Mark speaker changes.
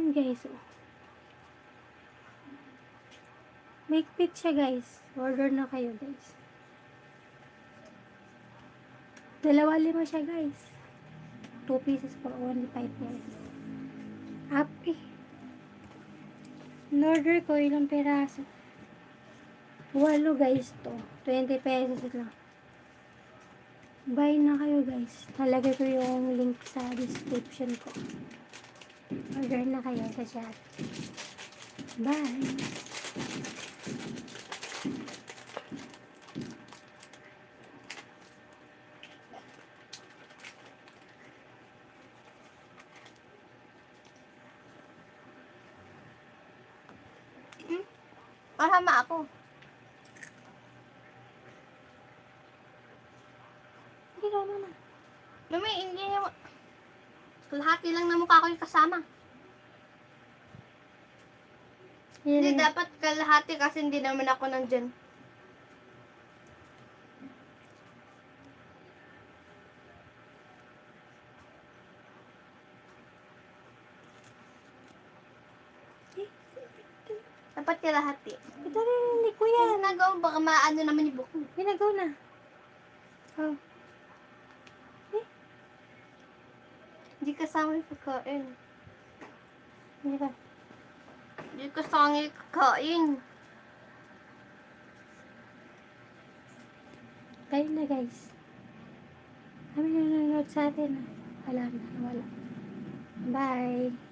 Speaker 1: Ayan guys, oh. Make siya guys. Order na kayo guys. 2.5 siya guys. 2 pieces for only 5 pesos. Happy. In-order ko ilang peraso. 8 guys to. 20 pesos lang. Buy na kayo guys. Talagay ko yung link sa description ko. Order na kayo sa chat. Bye!
Speaker 2: Mahama ako.
Speaker 1: Hindi ka na.
Speaker 2: Mami, hindi naman. Kalahati lang na mukha ko yung kasama. Hindi, dapat kalahati kasi hindi naman ako nandyan. Dapat kalahati.
Speaker 1: Ito rin, ko yan.
Speaker 2: Nagaw, baka maano naman yung buhok mo.
Speaker 1: Ginagaw na. Oh.
Speaker 2: Hindi kasama yung pagkain.
Speaker 1: Hindi ba?
Speaker 2: Hindi kasama yung kakain.
Speaker 1: Kayo na guys. Kami nanonood sa atin. Wala na. Bye.